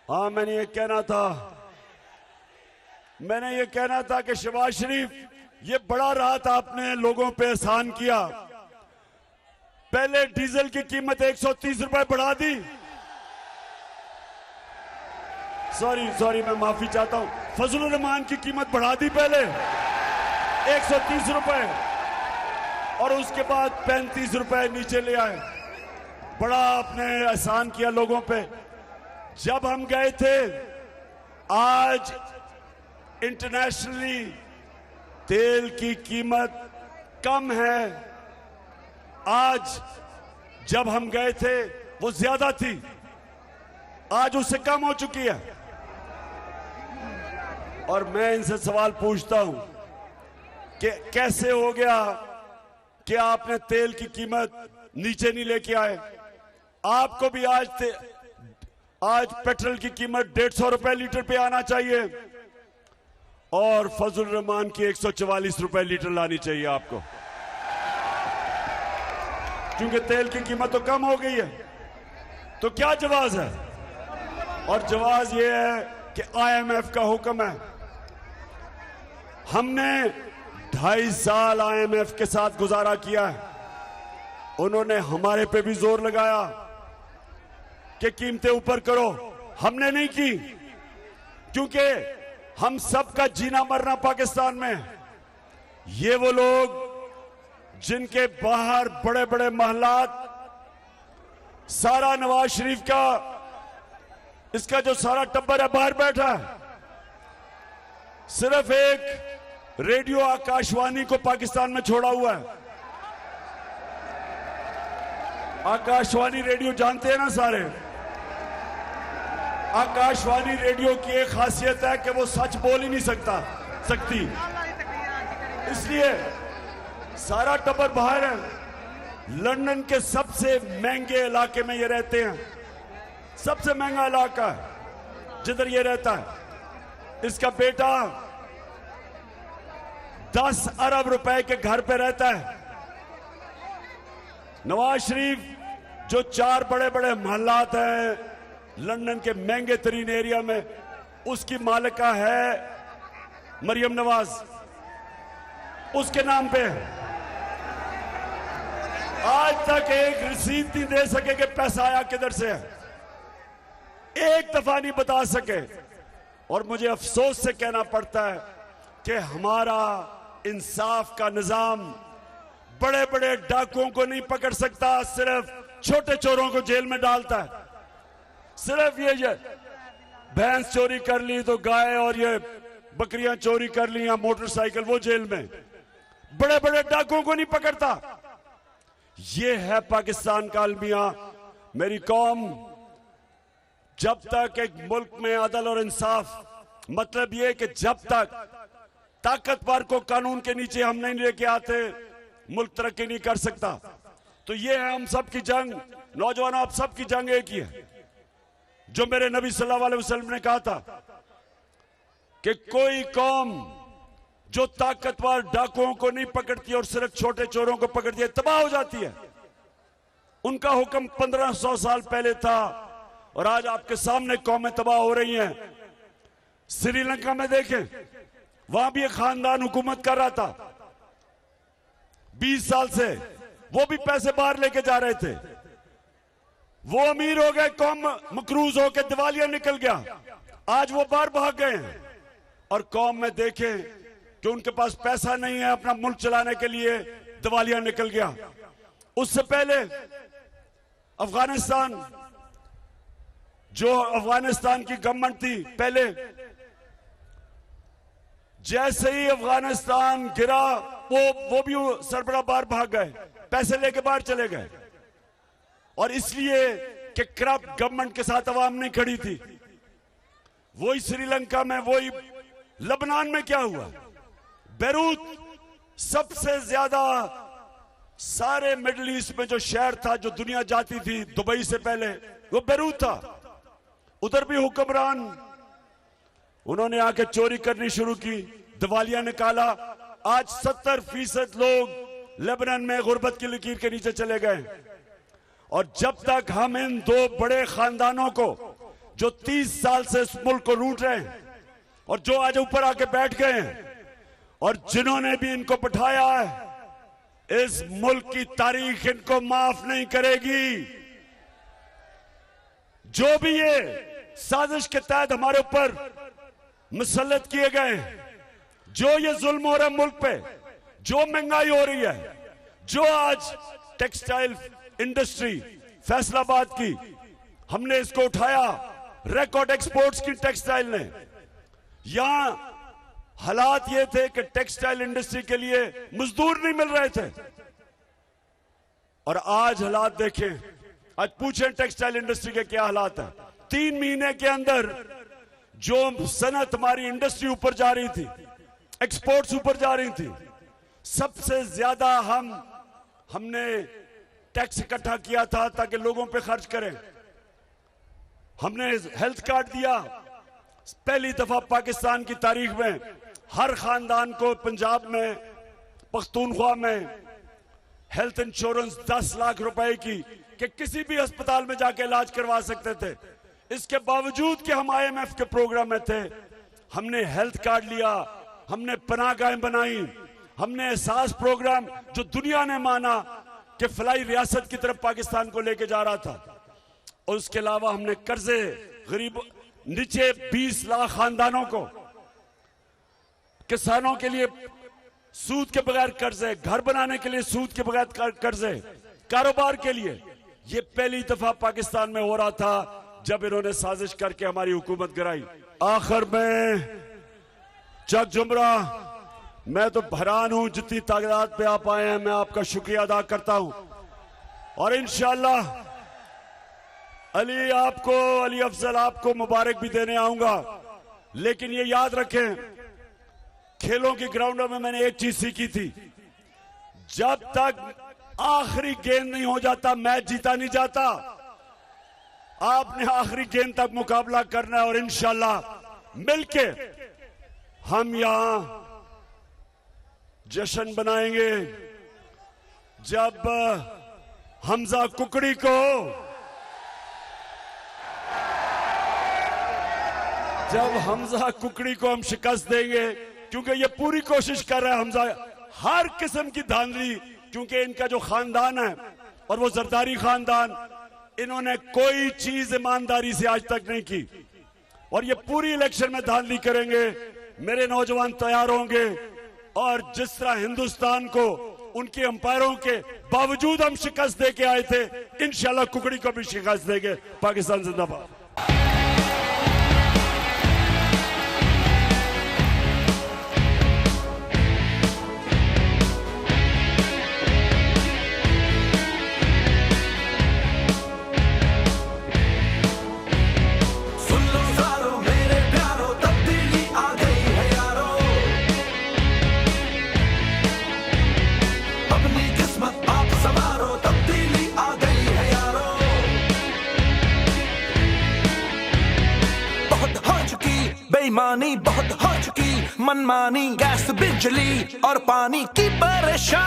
हाँ, मैंने ये कहना था कि शहबाज शरीफ, ये बड़ा रात आपने लोगों पे एहसान किया। पहले डीजल की कीमत 130 रुपए बढ़ा दी। सॉरी, मैं माफी चाहता हूं। फजलुर रहमान की कीमत बढ़ा दी पहले 130 रुपए, और उसके बाद 35 रुपए नीचे ले आए। बड़ा आपने एहसान किया लोगों पे। जब हम गए थे, आज इंटरनेशनली तेल की कीमत कम है। आज जब हम गए थे वो ज्यादा थी, आज उससे कम हो चुकी है। और मैं इनसे सवाल पूछता हूं कि कैसे हो गया कि आपने तेल की कीमत नीचे नहीं लेके आए। आपको भी आज पेट्रोल की कीमत 150 रुपए लीटर पे आना चाहिए, और फजल रहमान की 144 रुपए लीटर लानी चाहिए आपको, क्योंकि तेल की कीमत तो कम हो गई है। तो क्या जवाब है? और जवाब यह है कि IMF का हुक्म है। हमने 2.5 साल IMF के साथ गुजारा किया है। उन्होंने हमारे पे भी जोर लगाया कि कीमतें ऊपर करो। हमने नहीं की, क्योंकि हम सबका जीना मरना पाकिस्तान में। ये वो लोग जिनके बाहर बड़े बड़े महलात, सारा नवाज शरीफ का, इसका जो सारा टब्बर है बाहर बैठा है। सिर्फ एक रेडियो आकाशवाणी को पाकिस्तान में छोड़ा हुआ है। आकाशवाणी रेडियो जानते हैं ना सारे? आकाशवाणी रेडियो की एक खासियत है कि वो सच बोल ही नहीं सकती, इसलिए सारा टब्बर बाहर है। लंदन के सबसे महंगे इलाके में ये रहते हैं, सबसे महंगा इलाका है जिधर ये रहता है। इसका बेटा 10 अरब रुपए के घर पे रहता है। नवाज शरीफ जो 4 बड़े बड़े महल्लात हैं लंदन के महंगे तरीन एरिया में, उसकी मालिका है मरियम नवाज, उसके नाम पे। आज तक एक रसीद नहीं दे सके कि पैसा आया किधर से है, एक दफा नहीं बता सके। और मुझे अफसोस से कहना पड़ता है कि हमारा इंसाफ का निजाम बड़े बड़े डाकुओं को नहीं पकड़ सकता, सिर्फ छोटे चोरों को जेल में डालता है। सिर्फ ये भैंस चोरी कर ली तो गाय, और ये बकरियां चोरी कर ली या मोटरसाइकिल, वो जेल में। बड़े बड़े डाकुओं को नहीं पकड़ता। ये है पाकिस्तान का अलमिया। मेरी कौम, जब तक एक मुल्क में अदल और इंसाफ, मतलब ये कि जब तक ताकतवर को कानून के नीचे हम नहीं लेके आते, मुल्क तरक्की नहीं कर सकता। तो ये है हम सब की जंग। नौजवानों, आप सब की जंग एक ही है, जो मेरे नबी सल्लल्लाहु अलैहि वसल्लम ने कहा था कि कोई कौम जो ताकतवर डाकुओं को नहीं पकड़ती और सिर्फ छोटे चोरों को पकड़ती है, तबाह हो जाती है। उनका हुक्म 1500 साल पहले था, और आज आपके सामने कौमें तबाह हो रही हैं। श्रीलंका में देखें, वहां भी एक खानदान हुकूमत कर रहा था 20 साल से। वो भी पैसे बाहर लेके जा रहे थे। वो अमीर हो गए, कौम मकरूज होकर दिवालिया निकल गया। आज वो बाहर भाग गए हैं, और कौम में देखें कि उनके पास पैसा नहीं है अपना मुल्क चलाने के लिए, दिवालिया निकल गया। उससे पहले अफगानिस्तान, जो अफगानिस्तान की गवर्नमेंट थी पहले, जैसे ही अफगानिस्तान गिरा, वो भी सरबराह बाहर भाग गए, पैसे लेके बाहर चले गए। और इसलिए कि करप्ट गवर्नमेंट के साथ अवाम नहीं खड़ी थी। वही श्रीलंका में, वही लबनान में क्या हुआ? बेरूत, सबसे ज्यादा सारे मिडिल ईस्ट में जो शहर था, जो दुनिया जाती थी दुबई से पहले, वो बेरूत था। उधर भी हुक्मरान, उन्होंने आके चोरी करनी शुरू की, दिवालिया निकाला। आज 70% लोग लेबनान में गुर्बत की लकीर के नीचे चले गए। और जब तक हम इन 2 बड़े खानदानों को जो 30 साल से इस मुल्क को लूट रहे हैं और जो आज ऊपर आके बैठ गए हैं और जिन्होंने भी इनको बिठाया है, इस मुल्क की तारीख इनको माफ नहीं करेगी। जो भी ये साजिश के तहत हमारे ऊपर मुसल्लत किए गए, जो ये जुल्म हो रहा है मुल्क पे, जो महंगाई हो रही है, जो आज टेक्सटाइल इंडस्ट्री फैसलाबाद की, हमने इसको उठाया, रिकॉर्ड एक्सपोर्ट्स की टेक्सटाइल ने। यहां हालात ये थे कि टेक्सटाइल इंडस्ट्री के लिए मजदूर नहीं मिल रहे थे, और आज हालात देखें, आज पूछें टेक्सटाइल इंडस्ट्री के क्या हालात है। 3 महीने के अंदर जो सनत हमारी इंडस्ट्री ऊपर जा रही थी, एक्सपोर्ट्स ऊपर जा रही थी, सबसे ज्यादा हमने टैक्स इकट्ठा किया था ताकि लोगों पे खर्च करें। हमने हेल्थ कार्ड दिया, पहली दफा पाकिस्तान की तारीख में हर खानदान को पंजाब में, पख्तूनख्वा में हेल्थ इंश्योरेंस 10 लाख रुपए की, कि किसी भी अस्पताल में जाके इलाज करवा सकते थे। इसके बावजूद कि हम IMF के प्रोग्राम में थे, हमने हेल्थ कार्ड लिया, हमने पनाहगाहें बनाई, हमने एहसास प्रोग्राम जो दुनिया ने माना कि फलाई रियासत की तरफ पाकिस्तान को लेके जा रहा था। और उसके अलावा हमने कर्जे गरीब नीचे 20 लाख खानदानों को, किसानों के लिए सूद के बगैर कर्जे, घर बनाने के लिए सूद के बगैर कर्जे, कारोबार के लिए, ये पहली दफा पाकिस्तान में हो रहा था जब इन्होंने साजिश करके हमारी हुकूमत गिराई। आखिर में चक जुमरा, मैं तो हैरान हूं जितनी तादाद पे आप आए हैं, मैं आपका शुक्रिया अदा करता हूं। और इंशाअल्लाह अली अफजल आपको मुबारक भी देने आऊंगा। लेकिन ये याद रखें, खेलों के ग्राउंडों में मैंने एक चीज सीखी थी, जब तक आखिरी गेंद नहीं हो जाता मैच जीता नहीं जाता। आपने आखिरी गेंद तक मुकाबला करना है और इंशाअल्लाह मिलके हम यहां जश्न बनाएंगे जब हमजा कुकड़ी को हम शिकस्त देंगे, क्योंकि ये पूरी कोशिश कर रहा है हमजा, हर किस्म की धांधली, क्योंकि इनका जो खानदान है और वो जरदारी खानदान, इन्होंने कोई चीज ईमानदारी से आज तक नहीं की, और ये पूरी इलेक्शन में धांधली करेंगे। मेरे नौजवान तैयार होंगे, और जिस तरह हिंदुस्तान को उनके अंपायरों के बावजूद हम शिकस्त दे के आए थे, इंशाल्लाह कुकड़ी को भी शिकस्त देंगे। पाकिस्तान जिंदाबाद। बेईमानी बहुत हो चुकी, मनमानी, गैस बिजली और पानी की परेशानी।